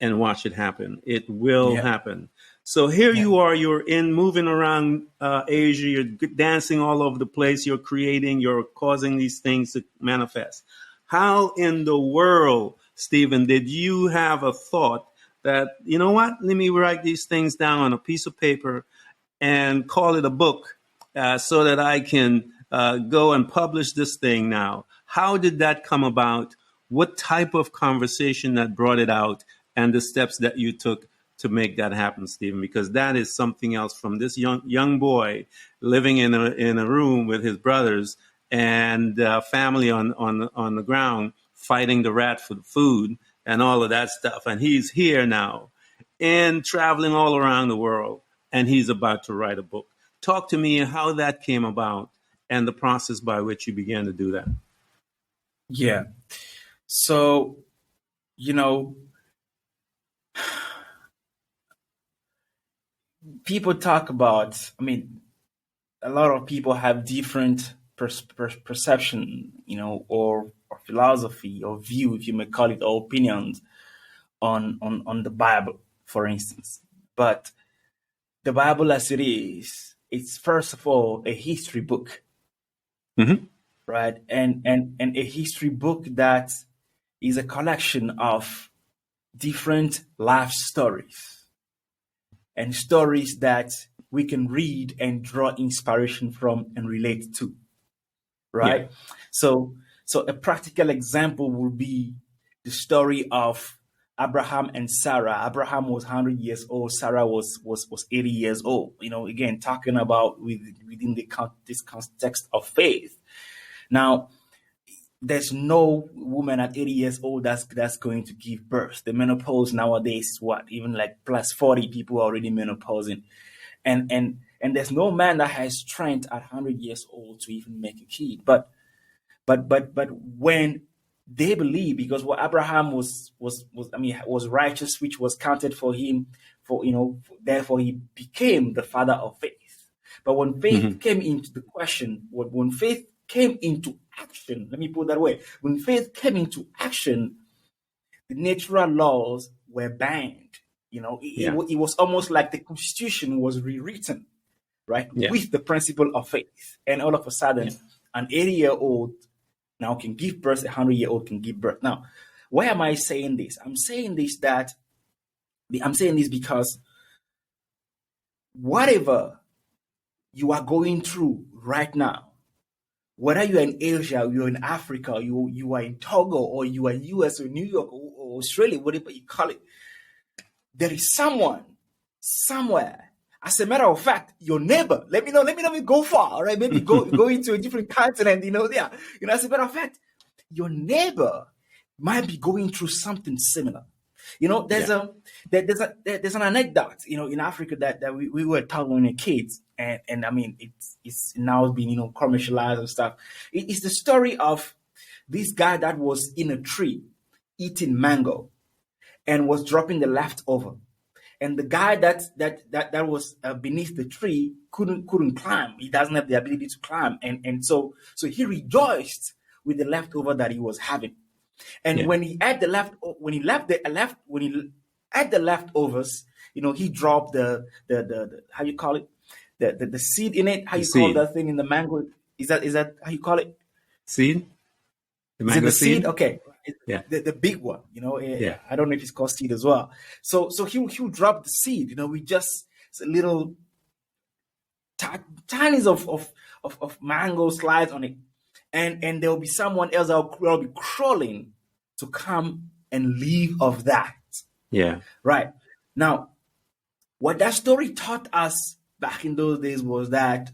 and watch it happen. It will Yeah. happen. So here Yeah. you are, you're moving around Asia, you're dancing all over the place, you're creating, you're causing these things to manifest. How in the world, Stephen, did you have a thought that, you know what, let me write these things down on a piece of paper and call it a book so that I can go and publish this thing now? How did that come about? What type of conversation that brought it out, and the steps that you took to make that happen, Stephen? Because that is something else from this young boy living in a room with his brothers and family on the ground fighting the rat for the food and all of that stuff. And he's here now and traveling all around the world, and he's about to write a book. Talk to me how that came about and the process by which you began to do that. Yeah. So, you know, people talk about, I mean, a lot of people have different perception, or philosophy or view, if you may call it, or opinions on the Bible, for instance. But the Bible as it is, it's first of all a history book, Mm-hmm. right? And a history book that is a collection of different life stories and stories that we can read and draw inspiration from and relate to, Yeah. right? So a practical example would be the story of Abraham and Sarah. Abraham was 100 years old. Sarah was 80 years old. Again, talking about within this context of faith. Now, there's no woman at 80 years old that's going to give birth. The menopause nowadays is what? Even like plus 40 people are already menopausing. And there's no man that has strength at 100 years old to even make a kid. But when they believe, because what Abraham was righteous, which was counted for him, therefore he became the father of faith. But when faith came into the question, when faith came into action, let me put it that way, when faith came into action, the natural laws were banned. It was almost like the Constitution was rewritten, right, Yeah. with the principle of faith. And all of a sudden, an 80-year-old now can give birth, a 100-year-old can give birth. Now, why am I saying this? I'm saying this because whatever you are going through right now, whether you're in Asia, you're in Africa, you are in Togo, or you are in US or New York or Australia, whatever you call it, there is someone somewhere. As a matter of fact, your neighbor, let me not go far, all right? Maybe go into a different continent, yeah. As a matter of fact, your neighbor might be going through something similar. There's an anecdote, in Africa that we were taught when we were kids, and I mean it's now been commercialized and stuff. It's the story of this guy that was in a tree eating mango and was dropping the leftover. And the guy that was beneath the tree couldn't climb. He doesn't have the ability to climb, and so he rejoiced with the leftover that he was having. And when he had the leftovers, he dropped the how you call it, the seed in it. How you call that thing in the mango? Is that how you call it? Seed. The Is it mango the seed? seed. Okay. Yeah. The big one, Yeah. I don't know if it's called seed as well. So he'll drop the seed, with just a little tinies of mango slides on it. and there will be someone else that will be crawling to come and live of that. Yeah. Right. Now, what that story taught us back in those days was that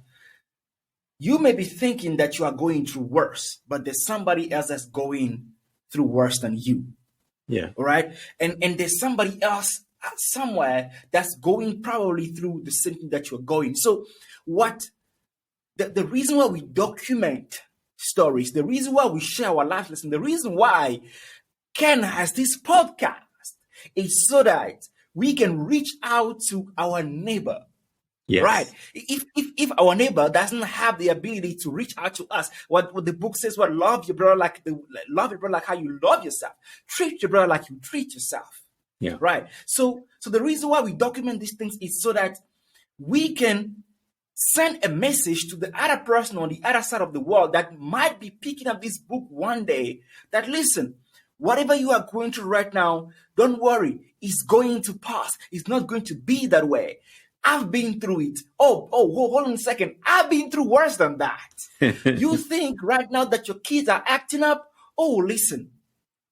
you may be thinking that you are going through worse, but there's somebody else that's going through worse than you. Yeah. All right. And there's somebody else somewhere that's going probably through the same thing that you're going. So the reason why we document stories, the reason why we share our life lesson, the reason why Ken has this podcast is so that we can reach out to our neighbor. Yes. Right. If our neighbor doesn't have the ability to reach out to us, what the book says, love your brother love your brother like how you love yourself. Treat your brother like you treat yourself. Yeah. Right. So the reason why we document these things is so that we can send a message to the other person on the other side of the world that might be picking up this book one day, that listen, whatever you are going through right now, don't worry, it's going to pass. It's not going to be that way. I've been through it. Hold on a second. I've been through worse than that. You think right now that your kids are acting up? Oh, listen,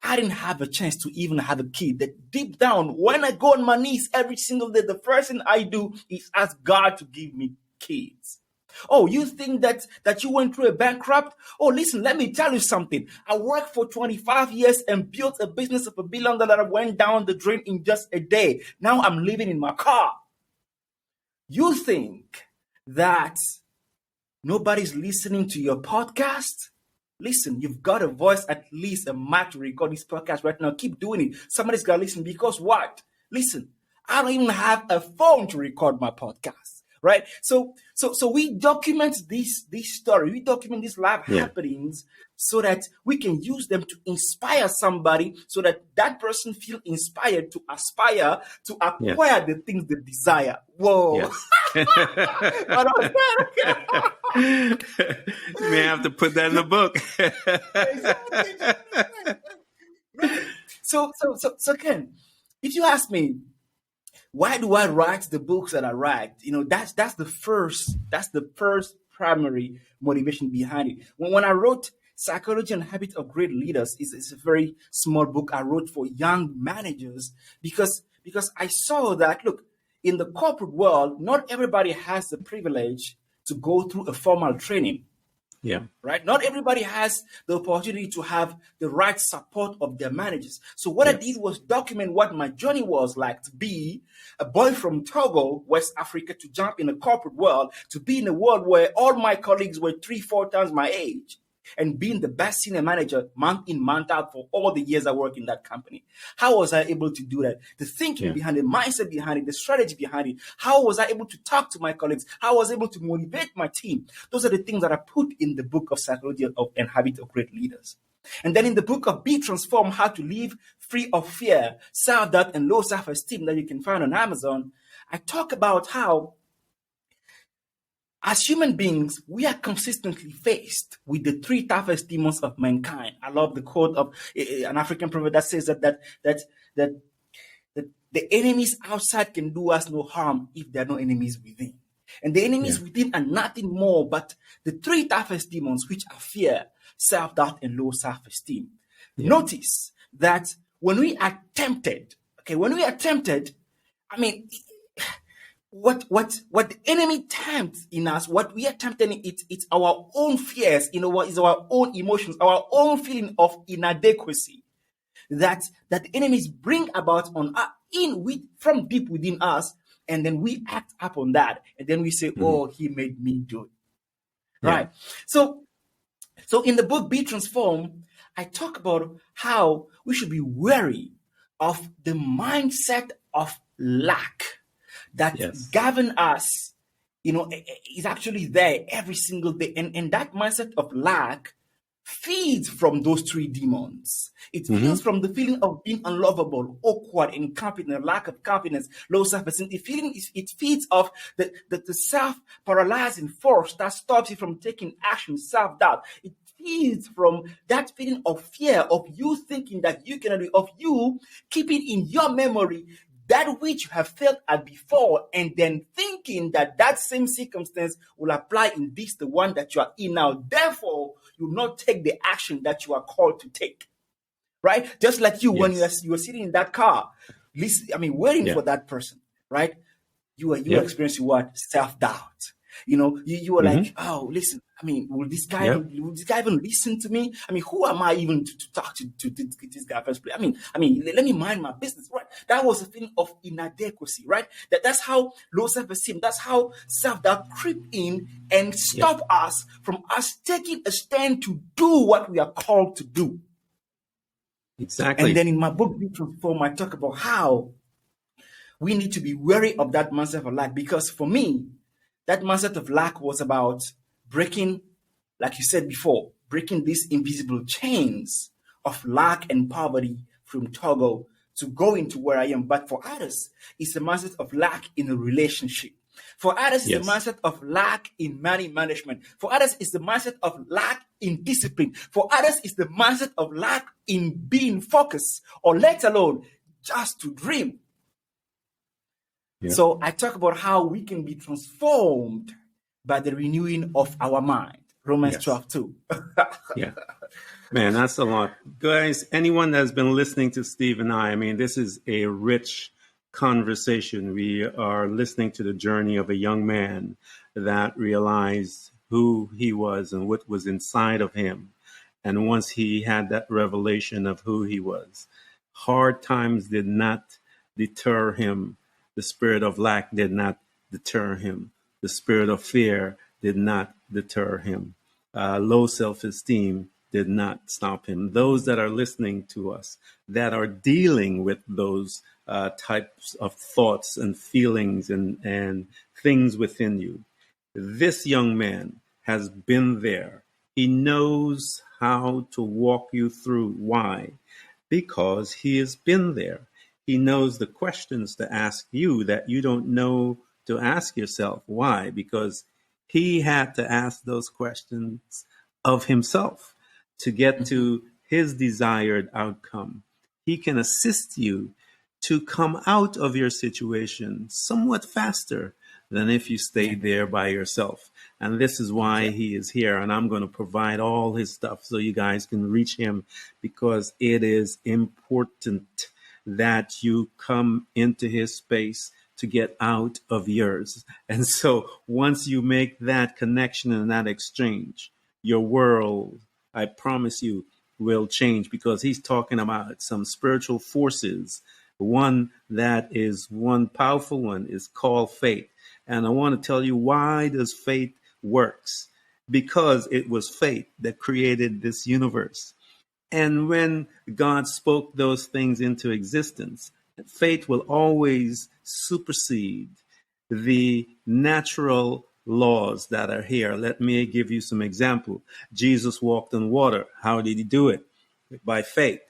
I didn't have a chance to even have a kid. That deep down, when I go on my knees every single day, the first thing I do is ask God to give me kids. Oh, you think that you went through a bankrupt? Oh, listen, let me tell you something. I worked for 25 years and built a business of $1 billion that went down the drain in just a day. Now I'm living in my car. You think that nobody's listening to your podcast? Listen, you've got a voice, at least a mic to record this podcast right now. Keep doing it. Somebody's got to listen, because what? Listen, I don't even have a phone to record my podcast. Right. So we document this story. We document these life happenings so that we can use them to inspire somebody, so that person feel inspired to aspire to acquire the things they desire. Whoa. Yes. You may have to put that in the book. Right. So Ken, if you ask me, why do I write the books that I write? That's the first primary motivation behind it. When I wrote Psychology and Habits of Great Leaders, it's a very small book I wrote for young managers because I saw that, look, in the corporate world, not everybody has the privilege to go through a formal training. Yeah. Right. Not everybody has the opportunity to have the right support of their managers. So what I did was document what my journey was like, to be a boy from Togo, West Africa, to jump in the corporate world, to be in a world where all my colleagues were 3-4 times my age, and being the best senior manager month in, month out for all the years I worked in that company. How was I able to do that? The thinking behind it, mindset behind it, the strategy behind it. How was I able to talk to my colleagues? How was I able to motivate my team? Those are the things that I put in the book of Psychology and Habits of Great Leaders. And then in the book of Be Transformed, How to Live Free of Fear, Self-Doubt, and Low Self-Esteem, that you can find on Amazon, I talk about how as human beings, we are consistently faced with the 3 toughest demons of mankind. I love the quote of an African proverb that says that the enemies outside can do us no harm if there are no enemies within. And the enemies within are nothing more but the 3 toughest demons, which are fear, self-doubt, and low self-esteem. Notice that when we are tempted, I mean, what the enemy tempts in us, what we are tempting, it's our own fears, is our own emotions, our own feeling of inadequacy that the enemies bring about on from deep within us, and then we act upon that, and then we say, "Oh, he made me do it." Right. So in the book Be Transformed, I talk about how we should be wary of the mindset of lack that govern us, is actually there every single day. And that mindset of lack feeds from those 3 demons. It feeds from the feeling of being unlovable, awkward, incompetent, lack of confidence, low self-esteem. It feeds off the self-paralyzing force that stops you from taking action, self-doubt. It feeds from that feeling of fear, of you thinking that you cannot do, of you keeping in your memory that which you have failed at before, and then thinking that same circumstance will apply in this, the one that you are in now. Therefore, you will not take the action that you are called to take. Right? Just like you, when Yes. you are sitting in that car, waiting Yeah. for that person, right? You are Yep. experiencing what? Self-doubt. You are like, oh, listen, will this guy Yep. even listen to me? Who am I even to talk to this guy first place? Let me mind my business, right? That was a feeling of inadequacy, right? That's how low self-esteem, that's how self-doubt creep in and Yep. stop us from us taking a stand to do what we are called to do. And Exactly. then in my book, Be Transformed, I talk about how we need to be wary of that mindset of lack. Because for me, that mindset of lack was about breaking, like you said before, breaking these invisible chains of lack and poverty from Togo to go into where I am. But for others, it's the mindset of lack in a relationship. For others, it's the Yes. mindset of lack in money management. For others, it's the mindset of lack in discipline. For others, it's the mindset of lack in being focused, or let alone just to dream. Yeah. So I talk about how we can be transformed by the renewing of our mind. Romans Yes. 12:2. Yeah. Man, that's a lot. Guys, anyone that's been listening to Steve and I mean, this is a rich conversation. We are listening to the journey of a young man that realized who he was and what was inside of him. And once he had that revelation of who he was, hard times did not deter him. The spirit of lack did not deter him. The spirit of fear did not deter him. Low self-esteem did not stop him. Those that are listening to us, that are dealing with those types of thoughts and feelings and things within you, this young man has been there. He knows how to walk you through. Why? Because he has been there. He knows the questions to ask you that you don't know to ask yourself. Why? Because he had to ask those questions of himself to get to his desired outcome. He can assist you to come out of your situation somewhat faster than if you stayed there by yourself. And this is why he is here. And I'm going to provide all his stuff so you guys can reach him, because it is important that you come into his space to get out of yours. And so once you make that connection and that exchange, your world, I promise you, will change, because he's talking about some spiritual forces. One that is one powerful one is called faith. And I want to tell you, why does faith works? Because it was faith that created this universe. And when God spoke those things into existence, faith will always supersede the natural laws that are here. Let me give you some example. Jesus walked on water. How did he do it? By faith.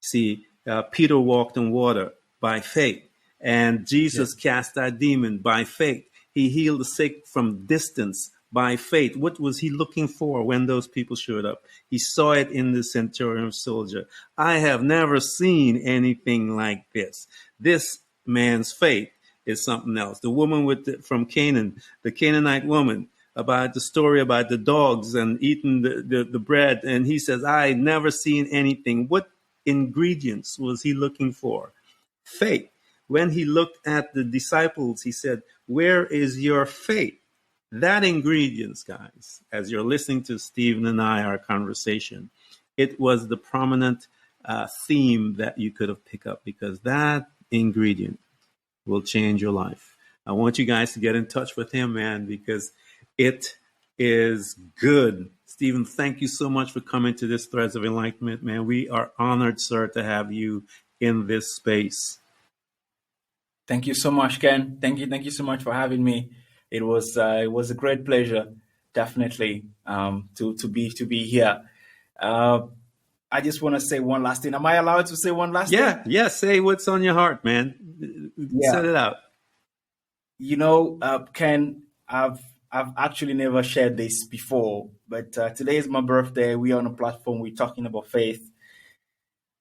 See, Peter walked on water by faith. And Jesus cast out demon by faith. He healed the sick from distance by faith. What was he looking for when those people showed up? He saw it in the centurion soldier. I have never seen anything like this. This man's faith is something else. The woman from Canaan, the Canaanite woman, about the story about the dogs and eating the bread. And he says, I never seen anything. What ingredients was he looking for? Faith. When he looked at the disciples, he said, where is your faith? That ingredients, guys, as you're listening to Stephen and I, our conversation, it was the prominent theme that you could have picked up, because that ingredient will change your life. I want you guys to get in touch with him, man, because it is good. Stephen, thank you so much for coming to this Threads of Enlightenment, man. We are honored, sir, to have you in this space. Thank you so much, Ken. Thank you so much for having me. It was a great pleasure, definitely, to be here. I just want to say one last thing. Am I allowed to say one last thing? Yeah. Say what's on your heart, man. Set it out. Ken, I've actually never shared this before, but today is my birthday. We're on a platform. We're talking about faith.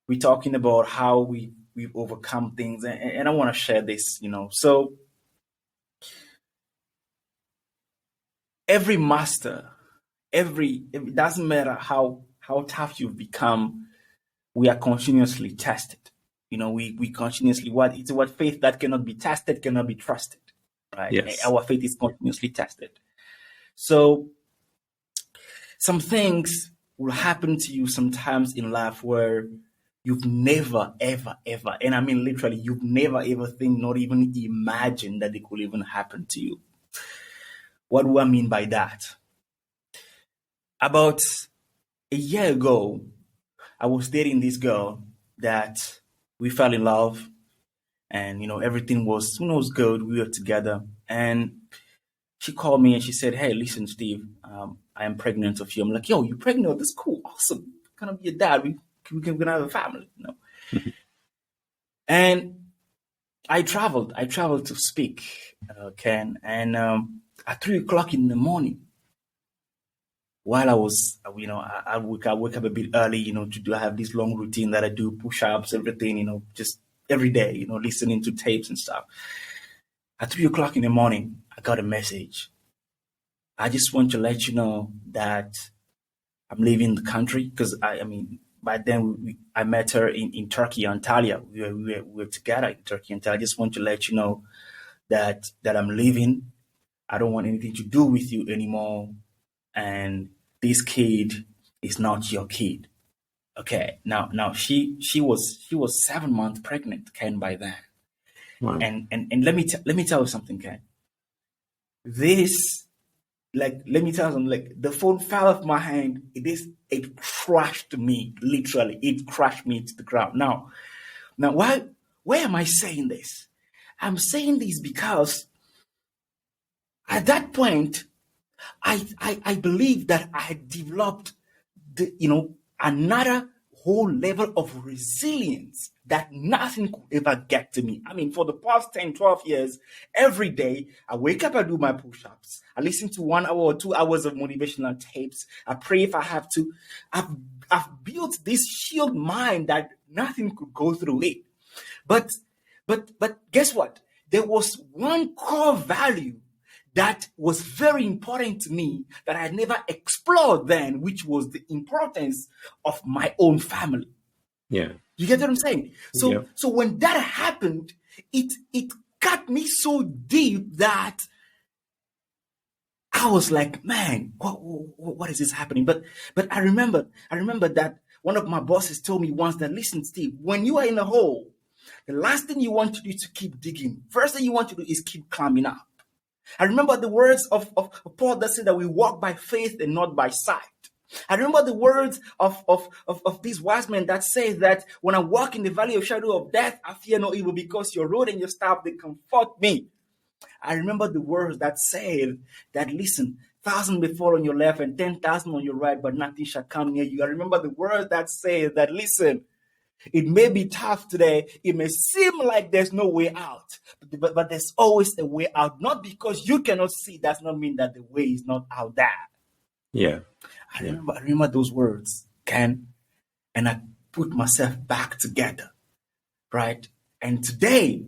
We're talking about how we've overcome things, and I want to share this. So every master it doesn't matter how tough you've become, we are continuously tested. We continuously, what faith that cannot be tested cannot be trusted, right? Yes. Our faith is continuously tested. So some things will happen to you sometimes in life where you've never, ever, ever, and I mean literally, you've never ever think, not even imagine that it could even happen to you. What do I mean by that? About a year ago, I was dating this girl that we fell in love, and everything was good. We were together, and she called me and she said, "Hey, listen, Steve, I am pregnant of you." I'm like, "Yo, you pregnant? That's cool, awesome. Gonna be a dad. We're gonna have a family." And I traveled to speak, Ken, and at 3 o'clock in the morning, while I was, I wake up a bit early, I have this long routine that I do, push-ups, everything, just every day, listening to tapes and stuff. At 3 o'clock in the morning, I got a message. "I just want to let you know that I'm leaving the country," because by then I met her in Turkey, Antalya. We were together in Turkey, Antalya. "I just want to let you know that I'm leaving. I don't want anything to do with you anymore. And this kid is not your kid." Okay. Now she was 7 months pregnant, Ken, by then. Wow. And let me tell you something, Ken. This, let me tell you something. Like, the phone fell off my hand. It crushed me, literally. It crushed me to the ground. Now, why am I saying this? I'm saying this because at that point, I believe that I had developed another whole level of resilience that nothing could ever get to me. I mean, for the past 10, 12 years, every day I wake up, I do my push-ups, I listen to 1 hour or 2 hours of motivational tapes, I pray if I have to. I've built this shield mind that nothing could go through it. But guess what? There was one core value that was very important to me that I had never explored then, which was the importance of my own family. Yeah. You get what I'm saying? So, Yep. so when that happened, it cut me so deep that I was like, man, what is this happening? But I remember that one of my bosses told me once that, "Listen, Steve, when you are in a hole, the last thing you want to do is to keep digging. First thing you want to do is keep climbing up." I remember the words of Paul that said that we walk by faith and not by sight. I remember the words of these wise men that say that when I walk in the valley of shadow of death, I fear no evil because your rod and your staff, they comfort me. I remember the words that said that, "Listen, 1,000 may fall on your left and 10,000 on your right, but nothing shall come near you." I remember the words that say that, "Listen, it may be tough today. It may seem like there's no way out, but there's always a way out. Not because you cannot see, does not mean that the way is not out there." Yeah. I remember those words, Ken, and I put myself back together, right? And today,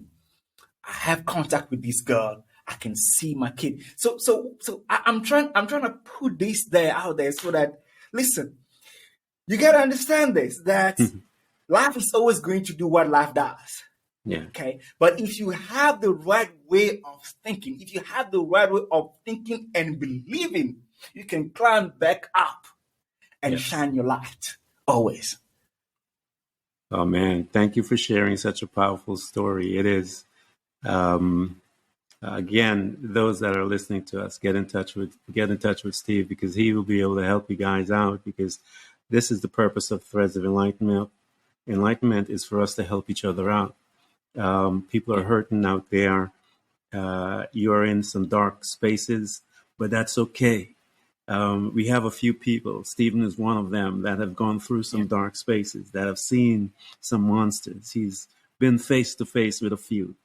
I have contact with this girl. I can see my kid. So I'm trying to put this there out there so that, listen, you gotta understand this, that life is always going to do what life does. Yeah. Okay. But if you have the right way of thinking, if you have the right way of thinking and believing, you can climb back up and Yes. shine your light always. Oh man, thank you for sharing such a powerful story. It is. Again, those that are listening to us, get in touch with Steve, because he will be able to help you guys out, because this is the purpose of Threads of Enlightenment. Enlightenment is for us to help each other out. People are hurting out there. You are in some dark spaces, but that's okay. We have a few people, Stephen is one of them, that have gone through some dark spaces, that have seen some monsters. He's been face to face with a few,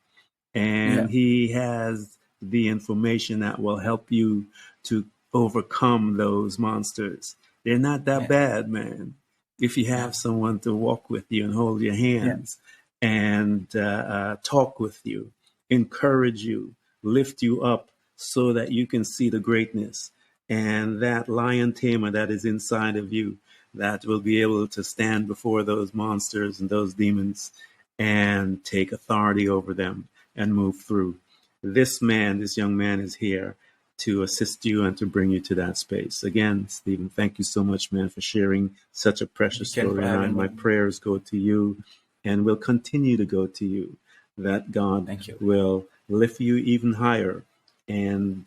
and he has the information that will help you to overcome those monsters. They're not that bad, man. If you have someone to walk with you and hold your hands and talk with you, encourage you, lift you up so that you can see the greatness. and that lion tamer that is inside of you that will be able to stand before those monsters and those demons and take authority over them and move through. This young man is here to assist you and to bring you to that space. Again, Stephen, thank you so much, man, for sharing such a precious story. And my prayers go to you and will continue to go to you, that God will lift you even higher and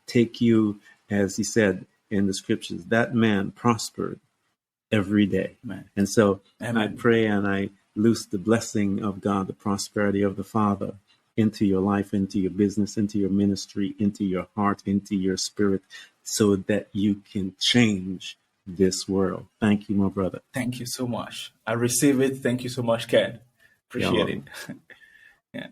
take you, as he said in the scriptures, that man prospered every day. Amen. And so Amen. I pray and I loose the blessing of God, the prosperity of the Father into your life, into your business, into your ministry, into your heart, into your spirit, so that you can change this world. Thank you, my brother. Thank you so much. I receive it. Thank you so much, Ken. Appreciate it. Yeah.